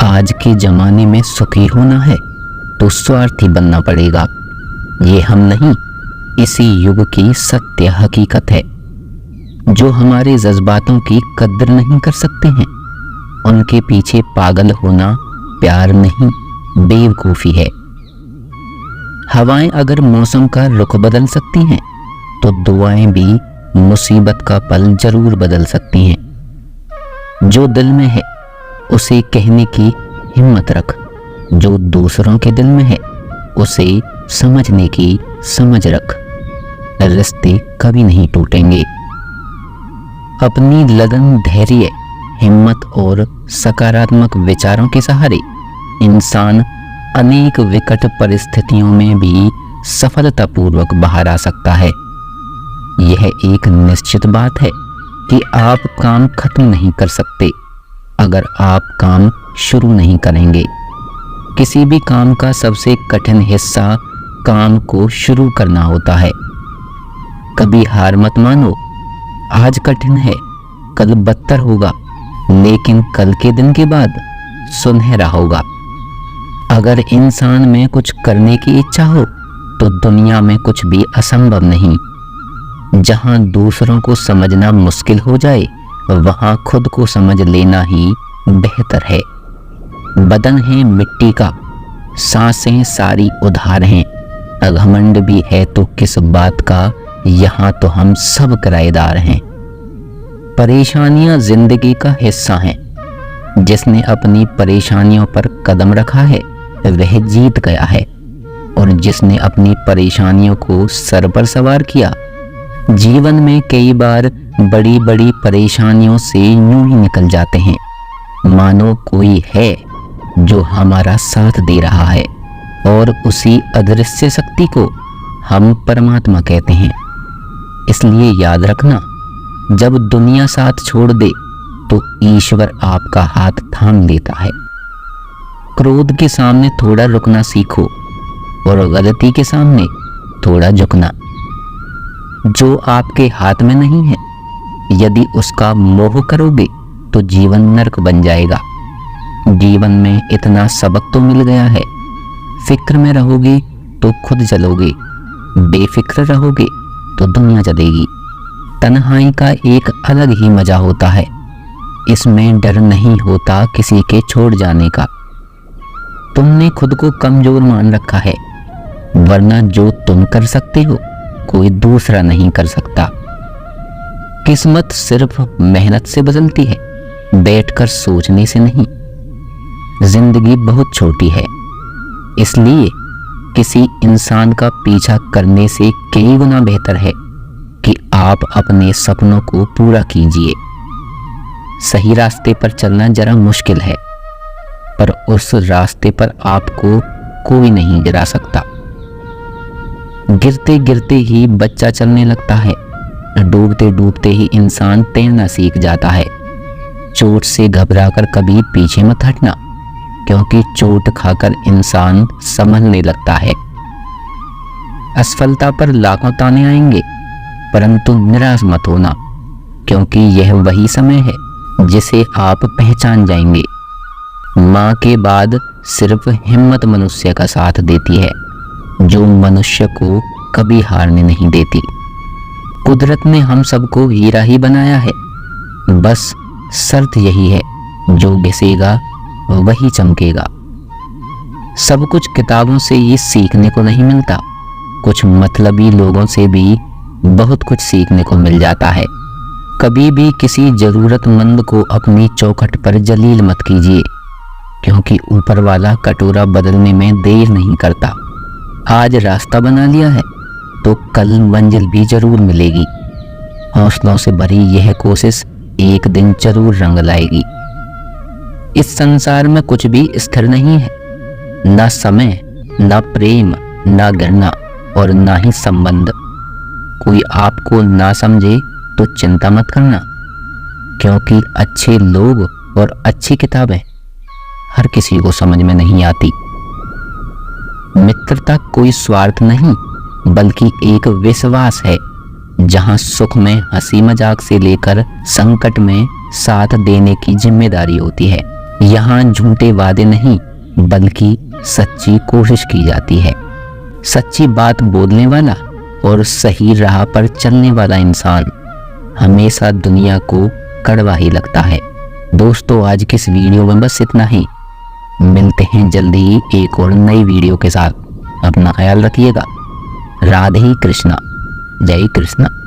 आज के जमाने में सुखी होना है तो स्वार्थी बनना पड़ेगा। ये हम नहीं, इसी युग की सत्य हकीकत है। जो हमारे जज्बातों की कद्र नहीं कर सकते हैं, उनके पीछे पागल होना प्यार नहीं, बेवकूफ़ी है। हवाएं अगर मौसम का रुख बदल सकती हैं, तो दुआएं भी मुसीबत का पल जरूर बदल सकती हैं। जो दिल में है उसे कहने की हिम्मत रख, जो दूसरों के दिल में है उसे समझने की समझ रख। रिश्ते कभी नहीं टूटेंगे। अपनी लगन, धैर्य, हिम्मत और सकारात्मक विचारों के सहारे इंसान अनेक विकट परिस्थितियों में भी सफलतापूर्वक बाहर आ सकता है। यह एक निश्चित बात है कि आप काम खत्म नहीं कर सकते अगर आप काम शुरू नहीं करेंगे। किसी भी काम का सबसे कठिन हिस्सा काम को शुरू करना होता है। कभी हार मत मानो। आज कठिन है, कल बदतर होगा, लेकिन कल के दिन के बाद सुनहरा होगा। अगर इंसान में कुछ करने की इच्छा हो तो दुनिया में कुछ भी असंभव नहीं। जहां दूसरों को समझना मुश्किल हो जाए, वहां खुद को समझ लेना ही बेहतर है। बदन है मिट्टी का, सांसें सारी उधार हैं। घमंड भी है तो किस बात का, यहाँ तो हम सब किराएदार हैं। परेशानियां जिंदगी का हिस्सा हैं। जिसने अपनी परेशानियों पर कदम रखा है वह जीत गया है, और जिसने अपनी परेशानियों को सर पर सवार किया। जीवन में कई बार बड़ी बड़ी परेशानियों से यूं ही निकल जाते हैं, मानो कोई है जो हमारा साथ दे रहा है, और उसी अदृश्य शक्ति को हम परमात्मा कहते हैं। इसलिए याद रखना, जब दुनिया साथ छोड़ दे तो ईश्वर आपका हाथ थाम लेता है। क्रोध के सामने थोड़ा रुकना सीखो और गलती के सामने थोड़ा झुकना। जो आपके हाथ में नहीं है, यदि उसका मोह करोगे तो जीवन नरक बन जाएगा। जीवन में इतना सबक तो मिल गया है, फिक्र में रहोगे तो खुद जलोगे, बेफिक्र रहोगे तो दुनिया जलेगी। तन्हाई का एक अलग ही मजा होता है, इसमें डर नहीं होता किसी के छोड़ जाने का। तुमने खुद को कमजोर मान रखा है, वरना जो तुम कर सकते हो कोई दूसरा नहीं कर सकता। किस्मत सिर्फ मेहनत से बदलती है, बैठकर सोचने से नहीं। जिंदगी बहुत छोटी है, इसलिए किसी इंसान का पीछा करने से कई गुना बेहतर है कि आप अपने सपनों को पूरा कीजिए। सही रास्ते पर चलना जरा मुश्किल है, पर उस रास्ते पर आपको कोई नहीं गिरा सकता। गिरते गिरते ही बच्चा चलने लगता है, डूबते डूबते ही इंसान तैरना सीख जाता है। चोट से घबराकर कभी पीछे मत हटना, क्योंकि चोट खाकर इंसान संभलने लगता है। असफलता पर लाखों ताने आएंगे, परंतु निराश मत होना, क्योंकि यह वही समय है जिसे आप पहचान जाएंगे। माँ के बाद सिर्फ हिम्मत मनुष्य का साथ देती है, जो मनुष्य को कभी हारने नहीं देती। कुदरत ने हम सबको हीरा ही बनाया है, बस शर्त यही है, जो घिसेगा वही चमकेगा। सब कुछ किताबों से ही सीखने को नहीं मिलता, कुछ मतलबी लोगों से भी बहुत कुछ सीखने को मिल जाता है। कभी भी किसी जरूरतमंद को अपनी चौखट पर जलील मत कीजिए, क्योंकि ऊपर वाला कटोरा बदलने में देर नहीं करता। आज रास्ता बना लिया है तो कल मंजिल भी जरूर मिलेगी। हौसलों से भरी यह कोशिश एक दिन जरूर रंग लाएगी। इस संसार में कुछ भी स्थिर नहीं है, ना समय, ना प्रेम, ना घृणा और ना ही संबंध। कोई आपको ना समझे तो चिंता मत करना, क्योंकि अच्छे लोग और अच्छी किताबें हर किसी को समझ में नहीं आती। मित्रता कोई स्वार्थ नहीं, बल्कि एक विश्वास है, जहां सुख में हंसी मजाक से लेकर संकट में साथ देने की जिम्मेदारी होती है। यहाँ झूठे वादे नहीं बल्कि सच्ची कोशिश की जाती है। सच्ची बात बोलने वाला और सही राह पर चलने वाला इंसान हमेशा दुनिया को कड़वा ही लगता है। दोस्तों, आज की इस वीडियो में बस इतना ही। मिलते हैं जल्दी ही एक और नई वीडियो के साथ। अपना ख्याल रखिएगा। राधे कृष्णा, जय कृष्णा।